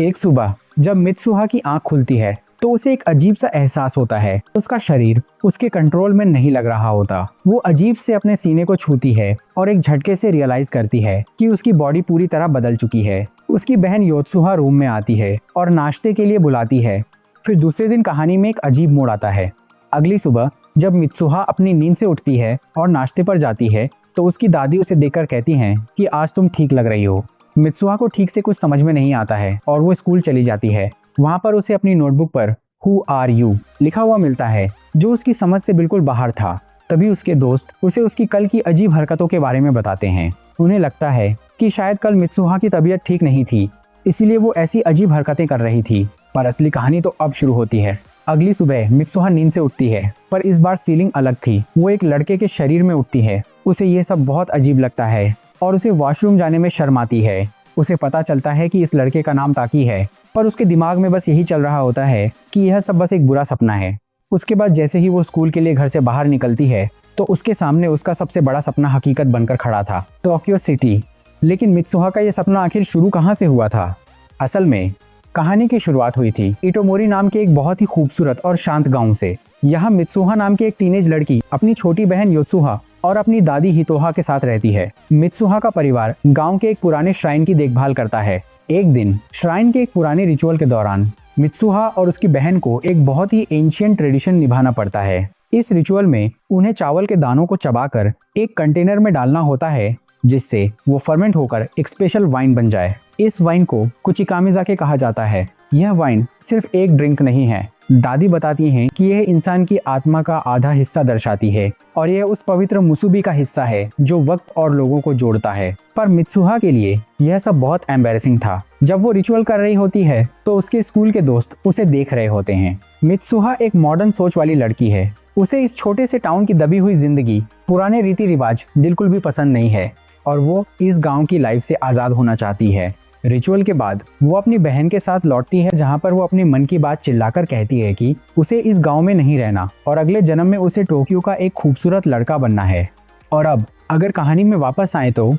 एक सुबह जब मित्सुहा की आंख खुलती है तो उसे एक अजीब सा एहसास होता है। उसका शरीर उसके कंट्रोल में नहीं लग रहा होता। वो अजीब से अपने सीने को छूती है और एक झटके से रियलाइज करती है कि उसकी बॉडी पूरी तरह बदल चुकी है। उसकी बहन योत्सुहा रूम में आती है और नाश्ते के लिए बुलाती है। फिर दूसरे दिन कहानी में एक अजीब मोड़ आता है। अगली सुबह जब मित्सुहा अपनी नींद से उठती है और नाश्ते पर जाती है तो उसकी दादी उसे देखकर कहती हैं कि आज तुम ठीक लग रही हो। मित्सुहा को ठीक से कुछ समझ में नहीं आता है और वो स्कूल चली जाती है। वहाँ पर उसे अपनी नोटबुक पर हु आर यू लिखा हुआ मिलता है, जो उसकी समझ से बिल्कुल बाहर था। तभी उसके दोस्त उसे उसकी कल की अजीब हरकतों के बारे में बताते हैं। उन्हें लगता है कि शायद कल मित्सुहा की तबीयत ठीक नहीं थी, इसीलिए वो ऐसी अजीब हरकतें कर रही थी। पर असली कहानी तो अब शुरू होती है। अगली सुबह मित्सुहा नींद से उठती है, पर इस बार सीलिंग अलग थी। वो एक लड़के के शरीर में उठती है। उसे ये सब बहुत अजीब लगता है और उसे वॉशरूम जाने में शर्म आती है। उसे पता चलता है कि इस लड़के का नाम ताकी है, पर उसके दिमाग में बस यही चल रहा होता है कि यह सब बस एक बुरा सपना है। उसके बाद जैसे ही वो स्कूल के लिए घर से बाहर निकलती है तो उसके सामने उसका सबसे बड़ा सपना हकीकत बनकर खड़ा था, टोक्यो सिटी। लेकिन मित्सुहा का यह सपना आखिर शुरू कहाँ से हुआ था? असल में कहानी की शुरुआत हुई थी इटोमोरी नाम के एक बहुत ही खूबसूरत और शांत गांव से। यहाँ मित्सुहा नाम की एक टीनेज लड़की अपनी छोटी बहन योत्सुहा और अपनी दादी हितोहा के साथ रहती है। मित्सुहा का परिवार गांव के एक पुराने श्राइन की देखभाल करता है। एक दिन श्राइन के एक पुराने रिचुअल के दौरान मित्सुहा और उसकी बहन को एक बहुत ही एंशिएंट ट्रेडिशन निभाना पड़ता है। इस रिचुअल में उन्हें चावल के दानों को चबाकर एक कंटेनर में डालना होता है, जिससे वो फर्मेंट होकर एक स्पेशल वाइन बन जाए। इस वाइन को कुचिकामिजाके कहा जाता है। यह वाइन सिर्फ एक ड्रिंक नहीं है। दादी बताती हैं कि यह इंसान की आत्मा का आधा हिस्सा दर्शाती है और यह उस पवित्र मुसुबी का हिस्सा है जो वक्त और लोगों को जोड़ता है। पर मित्सुहा के लिए यह सब बहुत एम्बैरेसिंग था। जब वो रिचुअल कर रही होती है तो उसके स्कूल के दोस्त उसे देख रहे होते हैं। मित्सुहा एक मॉडर्न सोच वाली लड़की है। उसे इस छोटे से टाउन की दबी हुई जिंदगी, पुराने रीति रिवाज बिल्कुल भी पसंद नहीं है और वो इस गाँव की लाइफ से आजाद होना चाहती है। रिचुअल के बाद वो अपनी बहन के साथ लौटती है, जहाँ पर वो अपनी मन की बात चिल्लाकर कहती है कि उसे इस गांव में नहीं रहना और अगले जन्म में उसे टोक्यो का एक खूबसूरत लड़का बनना है। और अब अगर कहानी में वापस आए तो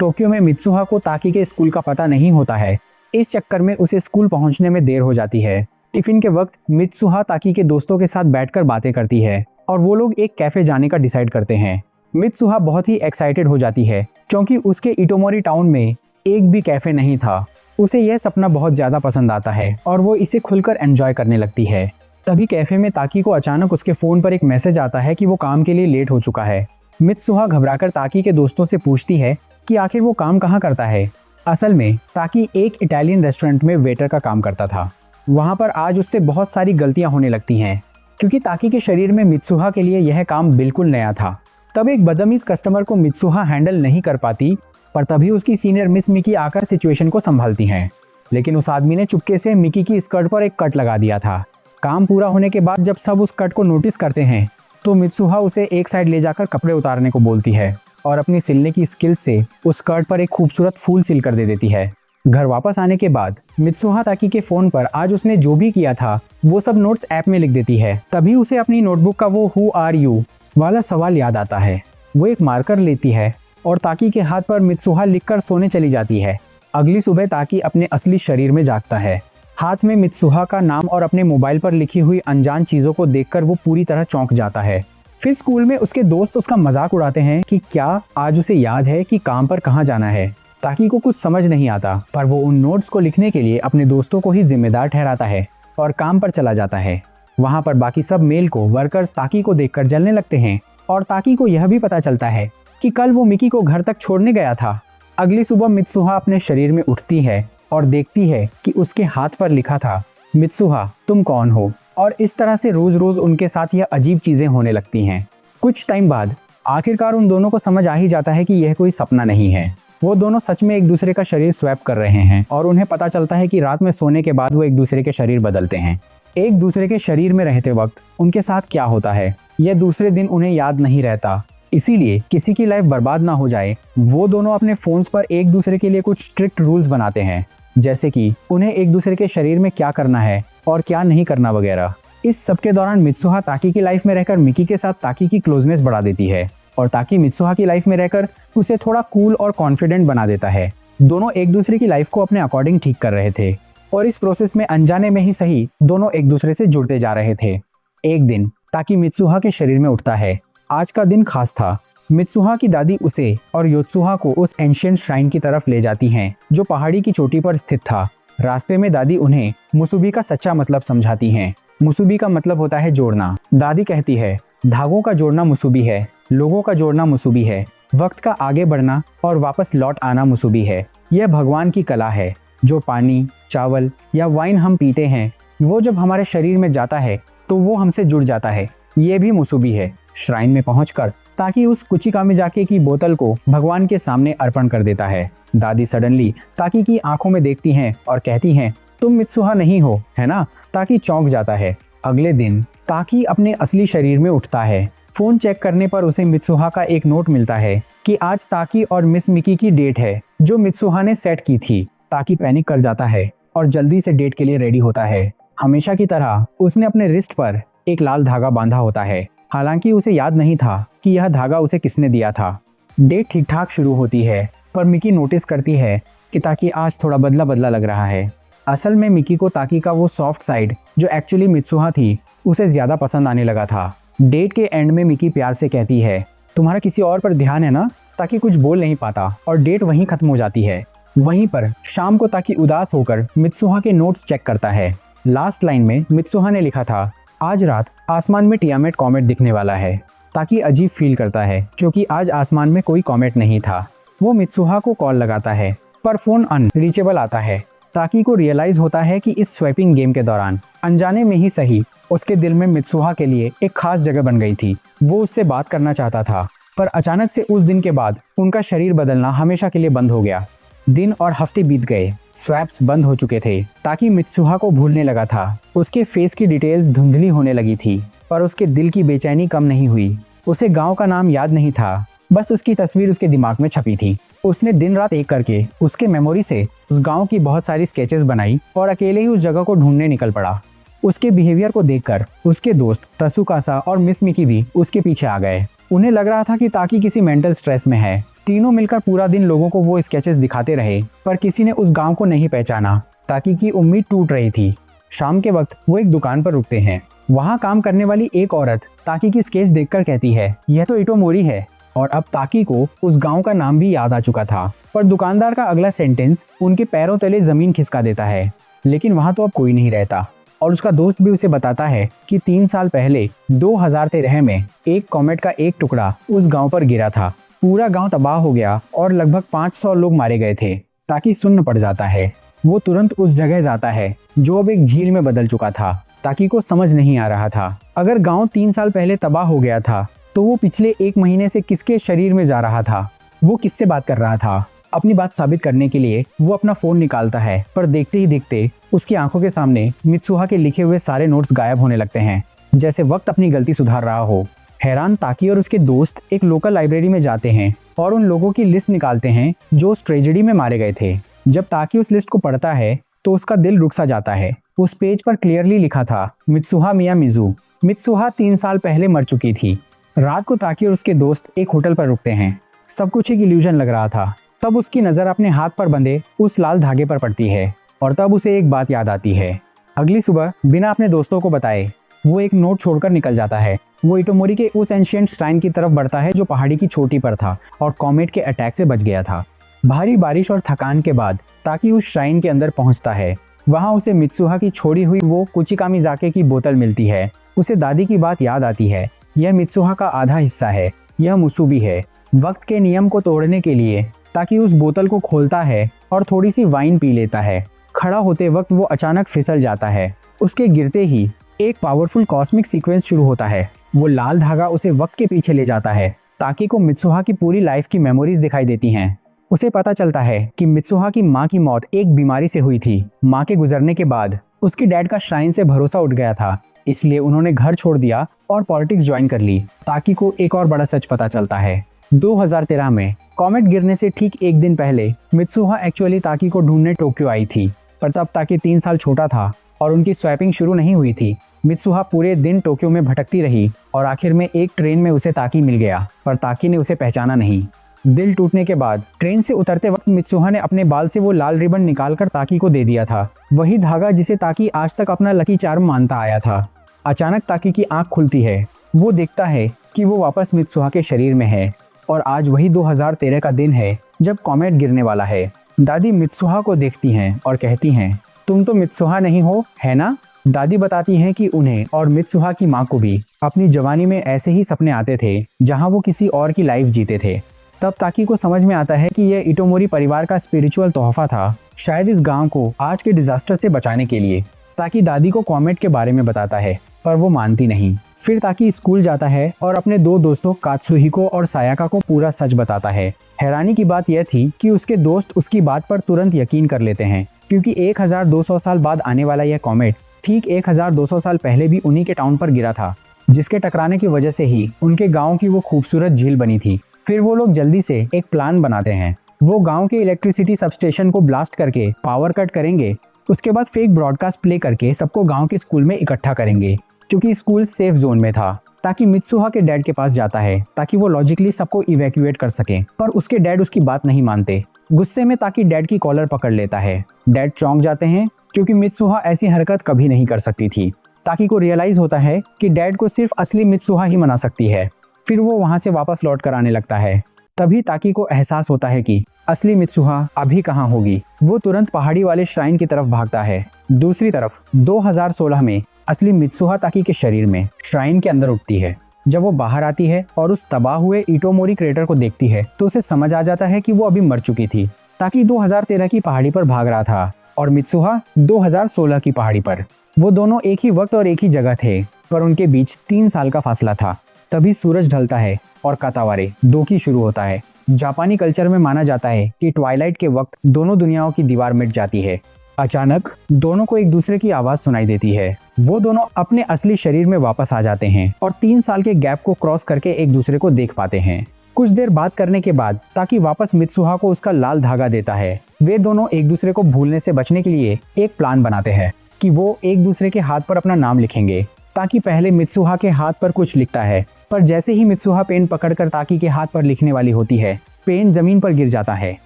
टोक्यो में मित्सुहा को ताकी के स्कूल का पता नहीं होता है। इस चक्कर में उसे स्कूल पहुंचने में देर हो जाती है। टिफिन के वक्त मित्सुहा ताकी के दोस्तों के साथ बैठकर बातें करती है और वो लोग एक कैफे जाने का डिसाइड करते हैं। मित्सुहा बहुत ही एक्साइटेड हो जाती है क्योंकि उसके इटोमोरी टाउन में एक भी कैफे नहीं था। उसे यह सपना बहुत ज्यादा पसंद आता है और वो इसे खुलकर एंजॉय करने लगती है। तभी कैफे में ताकी को अचानक उसके फोन पर एक मैसेज आता है कि वो काम के लिए लेट हो चुका है। मित्सुहा घबराकर ताकी के दोस्तों से पूछती है कि आखिर वो काम कहाँ करता है। असल में ताकी एक इटालियन रेस्टोरेंट में वेटर का काम करता था। वहाँ पर आज उससे बहुत सारी गलतियाँ होने लगती हैं क्योंकि ताकी के शरीर में मित्सुहा के लिए यह काम बिल्कुल नया था। तब एक बदतमीज कस्टमर को मित्सुहा हैंडल नहीं कर पाती, पर तभी उसकी सीनियर मिस मिकी आकर सिचुएशन को संभालती हैं। लेकिन उस आदमी ने चुपके से मिकी की स्कर्ट पर एक कट लगा दिया था। काम पूरा होने के बाद जब सब उस कट को नोटिस करते हैं तो मित्सुहा उसे एक साइड ले जाकर कपड़े उतारने को बोलती है और अपनी सिलने की स्किल से उस स्कर्ट पर एक खूबसूरत फूल सिल कर दे देती है। घर वापस आने के बाद मित्सुहा ताकी के फोन पर आज उसने जो भी किया था वो सब नोट्स ऐप में लिख देती है। तभी उसे अपनी नोटबुक का वो हु आर यू वाला सवाल याद आता है। वो एक मार्कर लेती है और ताकी के हाथ पर मित्सुहा लिखकर सोने चली जाती है। अगली सुबह ताकी अपने असली शरीर में जागता है। हाथ में मित्सुहा का नाम और अपने मोबाइल पर लिखी हुई अनजान चीजों को देखकर वो पूरी तरह चौंक जाता है। फिर स्कूल में उसके दोस्त उसका मजाक उड़ाते हैं कि क्या आज उसे याद है कि काम पर कहाँ जाना है। ताकी को कुछ समझ नहीं आता, पर वो उन नोट्स को लिखने के लिए अपने दोस्तों को ही जिम्मेदार ठहराता है और काम पर चला जाता है। वहाँ पर बाकी सब मेल को वर्कर्स ताकी को देखकर जलने लगते हैं और ताकी को यह भी पता चलता है कि कल वो मिकी को घर तक छोड़ने गया था। अगली सुबह मित्सुहा अपने शरीर में उठती है और देखती है कि उसके हाथ पर लिखा था, मित्सुहा तुम कौन हो। और इस तरह से रोज रोज उनके साथ यह अजीब चीजें होने लगती हैं। कुछ टाइम बाद आखिरकार उन दोनों को समझ आ ही जाता है कि यह कोई सपना नहीं है। वो दोनों सच में एक दूसरे का शरीर स्वैप कर रहे हैं और उन्हें पता चलता है कि रात में सोने के बाद वो एक दूसरे के शरीर बदलते हैं। एक दूसरे के शरीर में रहते वक्त उनके साथ क्या होता है यह दूसरे दिन उन्हें याद नहीं रहता। इसीलिए किसी की लाइफ बर्बाद ना हो जाए, वो दोनों अपने फोन्स पर एक दूसरे के लिए कुछ स्ट्रिक्ट रूल्स बनाते हैं, जैसे कि उन्हें एक दूसरे के शरीर में क्या करना है और क्या नहीं करना वगैरह। इस सब के दौरान मित्सुहा ताकी की लाइफ में रहकर मिकी के साथ ताकी की क्लोजनेस बढ़ा देती है और ताकी मित्सुहा की लाइफ में रहकर उसे थोड़ा कूल और कॉन्फिडेंट बना देता है। दोनों एक दूसरे की लाइफ को अपने अकॉर्डिंग ठीक कर रहे थे। और इस प्रोसेस में अनजाने में ही सही दोनों एक दूसरे से जुड़ते जा रहे थे। एक दिन ताकि मित्सुहा के शरीर में उठता है। आज का दिन खास था। मित्सुहा की दादी उसे और योत्सुहा को उस एंशिएंट श्राइन की तरफ ले जाती हैं जो पहाड़ी की चोटी पर स्थित था। रास्ते में दादी उन्हें मुसुबी का सच्चा मतलब समझाती हैं। मुसुबी का मतलब होता है जोड़ना। दादी कहती है, धागों का जोड़ना मुसुबी है, लोगों का जोड़ना मुसुबी है, वक्त का आगे बढ़ना और वापस लौट आना मुसुबी है। यह भगवान की कला है। जो पानी, चावल या वाइन हम पीते हैं, वो जब हमारे शरीर में जाता है तो वो हमसे जुड़ जाता है। ये भी मुसुबी है। श्राइन में पहुंचकर ताकि उस कुचिकामी जाके की बोतल को भगवान के सामने अर्पण कर देता है। दादी सडनली ताकि की आंखों में देखती हैं और कहती हैं, तुम मित्सुहा नहीं हो, है ना? ताकि चौंक जाता है। अगले दिन ताकि अपने असली शरीर में उठता है। फोन चेक करने पर उसे मित्सुहा का एक नोट मिलता है कि आज ताकि और मिस मिकी की डेट है जो मित्सुहा ने सेट की थी। ताकि पैनिक कर जाता है और जल्दी से डेट के लिए रेडी होता है। हमेशा की तरह उसने अपने रिस्ट पर एक लाल धागा बांधा होता है। हालांकि उसे याद नहीं था कि यह धागा उसे किसने दिया था। डेट ठीक ठाक शुरू होती है पर मिकी नोटिस करती है कि ताकि आज थोड़ा बदला बदला लग रहा है। असल में मिकी को ताकि का वो सॉफ्ट साइड जो एक्चुअली मित्सुहा थी उसे ज्यादा पसंद आने लगा था। डेट के एंड में मिकी प्यार से कहती है, तुम्हारा किसी और पर ध्यान है ना? ताकि कुछ बोल नहीं पाता और डेट वहीं खत्म हो जाती है। वहीं पर शाम को ताकि उदास होकर मित्सुहा के नोट्स चेक करता है। लास्ट लाइन में मित्सुहा ने लिखा था, आज रात आसमान में टियामेट कॉमेट दिखने वाला है। ताकि अजीब फील करता है क्योंकि आज आसमान में कोई कॉमेट नहीं था। वो मित्सुहा को कॉल लगाता है पर फोन अनरीचेबल आता है। ताकि को रियलाइज होता है कि इस स्वैपिंग गेम के दौरान अनजाने में ही सही उसके दिल में मित्सुहा के लिए एक खास जगह बन गई थी। वो उससे बात करना चाहता था पर अचानक से उस दिन के बाद उनका शरीर बदलना हमेशा के लिए बंद हो गया। दिन और हफ्ते बीत गए। स्वैप्स बंद हो चुके थे। ताकि मित्सुहा को भूलने लगा था। उसके फेस की डिटेल्स धुंधली होने लगी थी पर उसके दिल की बेचैनी कम नहीं हुई। उसे गांव का नाम याद नहीं था, बस उसकी तस्वीर उसके दिमाग में छपी थी। उसने दिन रात एक करके उसके मेमोरी से उस गांव की बहुत सारी स्केचेस बनाई और अकेले ही उस जगह को ढूंढने निकल पड़ा। उसके बिहेवियर को देखकर उसके दोस्त तसुकासा और मिस मिकी भी उसके पीछे आ गए। उन्हें लग रहा था कि ताकि किसी मेंटल स्ट्रेस में है। तीनों मिलकर पूरा दिन लोगों को वो स्केचेस दिखाते रहे पर किसी ने उस गांव को नहीं पहचाना। ताकि की उम्मीद टूट रही थी। शाम के वक्त वो एक दुकान पर रुकते हैं। वहाँ काम करने वाली एक औरत ताकि की स्केच देखकर कहती है, यह तो इटोमोरी है। और अब ताकि को उस गांव का नाम भी याद आ चुका था। पर दुकानदार का अगला सेंटेंस उनके पैरों तले जमीन खिसका देता है। लेकिन वहाँ तो अब कोई नहीं रहता। और उसका दोस्त भी उसे बताता है कि 3 साल पहले 2013 में एक कॉमेट का एक टुकड़ा उस गांव पर गिरा था। पूरा गांव तबाह हो गया और लगभग 500 लोग मारे गए थे। ताकि सुन्न पड़ जाता है। वो तुरंत उस जगह जाता है जो अब एक झील में बदल चुका था। ताकि को समझ नहीं आ रहा था, अगर गांव 3 साल पहले तबाह हो गया था तो वो पिछले 1 महीने से किसके शरीर में जा रहा था? वो किससे बात कर रहा था? अपनी बात साबित करने के लिए वो अपना फोन निकालता है पर देखते ही देखते उसकी आंखों के सामने मित्सुहा के लिखे हुए सारे नोट्स गायब होने लगते हैं, जैसे वक्त अपनी गलती सुधार रहा हो। हैरान ताकि और उसके दोस्त एक लोकल लाइब्रेरी में जाते हैं और उन लोगों की लिस्ट निकालते हैं जो उस ट्रेजेडी में मारे गए थे। जब ताकि उस लिस्ट को पढ़ता है तो उसका दिल रुक सा जाता है। उस पेज पर क्लियरली लिखा था, मित्सुहा मियामिज़ू। मित्सुहा 3 साल पहले मर चुकी थी। रात को ताकि और उसके दोस्त एक होटल पर रुकते हैं। सब कुछ एक इल्यूजन लग रहा था। तब उसकी नज़र अपने हाथ पर बंधे उस लाल धागे पर पड़ती है और तब उसे एक बात याद आती है। अगली सुबह बिना अपने दोस्तों को बताए वो एक नोट छोड़कर निकल जाता है। वो इटोमोरी के उस एंशिएंट श्राइन की तरफ बढ़ता है जो पहाड़ी की चोटी पर था और कॉमेट के अटैक से बच गया था। भारी बारिश और थकान के बाद ताकि उस श्राइन के अंदर पहुंचता है। वहां उसे मित्सुहा की छोड़ी हुई वो कुचिकामी जाके की बोतल मिलती है। उसे दादी की बात याद आती है, यह मित्सुहा का आधा हिस्सा है, यह मुसुबी है। वक्त के नियम को तोड़ने के लिए ताकि उस बोतल को खोलता है और थोड़ी सी वाइन पी लेता है। खड़ा होते वक्त वो अचानक फिसल जाता है। उसके गिरते ही एक पावरफुल कॉस्मिक सीक्वेंस शुरू होता है। वो लाल धागा उसे वक्त के पीछे ले जाता है। ताकि को मित्सुहा की पूरी लाइफ की मेमोरीज दिखाई देती हैं। उसे पता चलता है कि मित्सुहा की माँ की मौत एक बीमारी से हुई थी। माँ के गुजरने के बाद उसके डैड का श्राइन से भरोसा उठ गया था, इसलिए उन्होंने घर छोड़ दिया और पॉलिटिक्स ज्वाइन कर ली। ताकि को एक और बड़ा सच पता चलता है। 2013 में कॉमेट गिरने से ठीक 1 दिन पहले मित्सुहा एक्चुअली ताकि को ढूंढने टोक्यो आई थी, पर तब ताकि 3 साल छोटा था और उनकी स्वैपिंग शुरू नहीं हुई थी। मित्सुहा पूरे दिन टोक्यो में भटकती रही और आखिर में एक ट्रेन में उसे ताकि मिल गया, पर ताकि ने उसे पहचाना नहीं। दिल टूटने के बाद ट्रेन से उतरते वक्त मित्सुहा ने अपने बाल से वो लाल रिबन निकालकर ताकि को दे दिया था। वही धागा जिसे ताकी आज तक अपना लकी चार्म मानता आया था। अचानक ताकी की आंख खुलती है। वो देखता है कि वो वापस मित्सुहा के शरीर में है और आज वही 2013 का दिन है जब कॉमेट गिरने वाला है। दादी मित्सुहा को देखती हैं और कहती हैं, तुम तो मित्सुहा नहीं हो, है ना? दादी बताती हैं कि उन्हें और मित्सुहा की माँ को भी अपनी जवानी में ऐसे ही सपने आते थे जहां वो किसी और की लाइफ जीते थे। तब ताकी को समझ में आता है कि यह इटोमोरी परिवार का स्पिरिचुअल तोहफा था, शायद इस गांव को आज के डिजास्टर से बचाने के लिए। ताकि दादी को कॉमेट के बारे में बताता है पर वो मानती नहीं। फिर ताकि स्कूल जाता है और अपने दो दोस्तों कात्सुहिको और सायाका को पूरा सच बताता है। हैरानी की बात यह थी कि उसके दोस्त उसकी बात पर तुरंत यकीन कर लेते हैं, क्योंकि 1200 साल बाद आने वाला यह कॉमेट ठीक 1200 साल पहले भी उन्हीं के टाउन पर गिरा था, जिसके टकराने की वजह से ही उनके गांव की वो खूबसूरत झील बनी थी। फिर वो लोग जल्दी से एक प्लान बनाते हैं। वो गांव के इलेक्ट्रिसिटी सबस्टेशन को ब्लास्ट करके पावर कट करेंगे। उसके बाद फेक ब्रॉडकास्ट प्ले करके सबको गांव के स्कूल में इकट्ठा करेंगे, क्योंकि स्कूल सेफ जोन में था। ताकि मित्सुहा के डैड के पास जाता है ताकि वो लॉजिकली सबको इवैक्यूएट कर सके, पर उसके डैड उसकी बात नहीं मानते। गुस्से में ताकि डैड की कॉलर पकड़ लेता है। डैड चौंक जाते हैं, क्योंकि मित्सुहा ऐसी हरकत कभी नहीं कर सकती थी। ताकि को रियलाइज होता है कि डैड को सिर्फ असली मित्सुहा ही मना सकती है। फिर वो वहां से वापस लौट कर आने लगता है। तभी ताकि को एहसास होता है कि असली मित्सुहा अभी कहाँ होगी। वो तुरंत पहाड़ी वाले श्राइन की तरफ भागता है। दूसरी तरफ 2016 में असली मित्सुहा ताकि के शरीर में श्राइन के अंदर उठती है। जब वो बाहर आती है और उस तबाह हुए इटोमोरी क्रेटर को देखती है तो उसे समझ आ जाता है कि वो अभी मर चुकी थी। ताकि 2013 की पहाड़ी पर भाग रहा था और मित्सुहा 2016 की पहाड़ी पर। वो दोनों एक ही वक्त और एक ही जगह थे, पर उनके बीच 3 साल का फासला था। तभी सूरज ढलता है और कातावारे दोकी शुरू होता है। जापानी कल्चर में माना जाता है कि ट्वाइलाइट के वक्त दोनों दुनियाओं की दीवार मिट जाती है। अचानक दोनों को एक दूसरे की आवाज सुनाई देती है। वो दोनों अपने असली शरीर में वापस आ जाते हैं और 3 साल के गैप को क्रॉस करके एक दूसरे को देख पाते हैं। कुछ देर बात करने के बाद ताकि वापस मित्सुहा को उसका लाल धागा देता है। वे दोनों एक दूसरे को भूलने से बचने के लिए एक प्लान बनाते हैं कि वो एक दूसरे के हाथ पर अपना नाम लिखेंगे। ताकि पहले मित्सुहा के हाथ पर कुछ लिखता है, पर जैसे ही मित्सुहा पेन पकड़कर ताकि के हाथ पर लिखने वाली होती है, पेन जमीन पर गिर जाता है।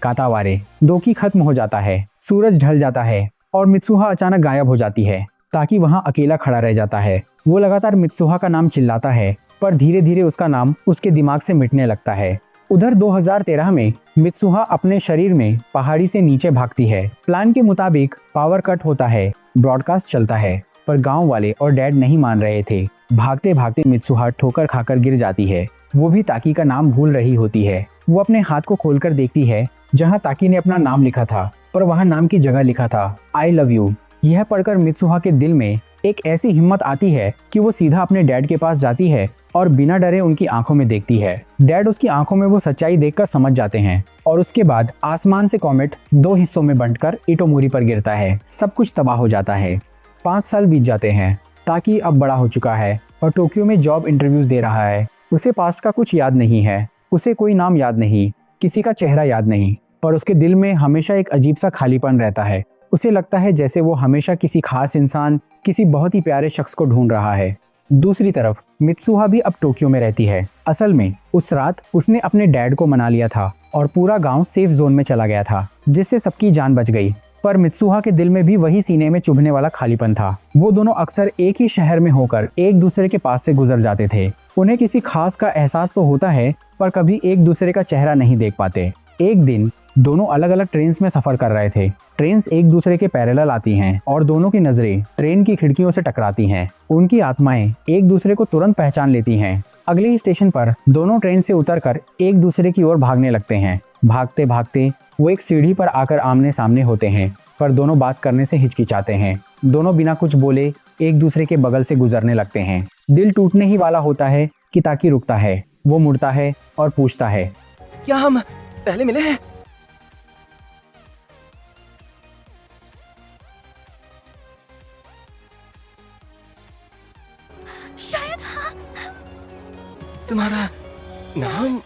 कातावारे दोकी खत्म हो जाता है। सूरज ढल जाता है और मित्सुहा अचानक गायब हो जाती है। ताकि वहां अकेला खड़ा रह जाता है। वो लगातार मित्सुहा का नाम चिल्लाता है, पर धीरे धीरे उसका नाम उसके दिमाग से मिटने लगता है। उधर 2013 में मित्सुहा अपने शरीर में पहाड़ी से नीचे भागती है। प्लान के मुताबिक पावर कट होता है, ब्रॉडकास्ट चलता है, पर गांव वाले और डैड नहीं मान रहे थे। भागते भागते मित्सुहा ठोकर खाकर गिर जाती है। वो भी ताकि का नाम भूल रही होती है। वो अपने हाथ को खोलकर देखती है जहां ताकि ने अपना नाम लिखा था, पर वहां नाम की जगह लिखा था आई लव यू। यह पढ़कर मित्सुहा के दिल में एक ऐसी हिम्मत आती है कि वो सीधा अपने डैड के पास जाती है और बिना डरे उनकी आंखों में देखती है। डैड उसकी आंखों में वो सच्चाई देखकर समझ जाते हैं और उसके बाद आसमान से कॉमेट 2 हिस्सों में बंटकर इटोमोरी पर गिरता है। सब कुछ तबाह हो जाता है। 5 साल बीत जाते हैं। ताकि अब बड़ा हो चुका है और टोक्यो में जॉब इंटरव्यूज दे रहा है। उसे पास्ट का कुछ याद नहीं है। उसे कोई नाम याद नहीं, किसी का चेहरा याद नहीं, पर उसके दिल में हमेशा एक अजीब सा खालीपन रहता है। उसे लगता है जैसे वो हमेशा किसी खास इंसान, किसी बहुत ही प्यारे शख्स को ढूंढ रहा है। दूसरी तरफ मित्सुहा भी अब टोक्यो में रहती है। असल में उस रात उसने अपने डैड को मना लिया था और पूरा गांव सेफ जोन में चला गया था, जिससे सबकी जान बच गई। पर मित्सुहा के दिल में भी वही सीने में चुभने वाला खालीपन था। वो दोनों अक्सर एक ही शहर में होकर एक दूसरे के पास से गुजर जाते थे। उन्हें किसी खास का एहसास तो होता है, पर कभी एक दूसरे का चेहरा नहीं देख पाते। एक दिन दोनों अलग अलग ट्रेन्स में सफर कर रहे थे। ट्रेन्स एक दूसरे के पैरेलल आती हैं और दोनों की नजरें ट्रेन की खिड़कियों से टकराती हैं। उनकी आत्माएं एक दूसरे को तुरंत पहचान लेती हैं। अगले ही स्टेशन पर दोनों ट्रेन से उतरकर एक दूसरे की ओर भागने लगते हैं। भागते भागते वो एक सीढ़ी पर आकर आमने सामने होते हैं, पर दोनों बात करने से हिचकिचाते हैं। दोनों बिना कुछ बोले एक दूसरे के बगल से गुजरने लगते हैं। दिल टूटने ही वाला होता है कि ताकि रुकता है। वो मुड़ता है और पूछता है, क्या हम पहले मिले हैं? शायद हाँ। तुम्हारा नाम?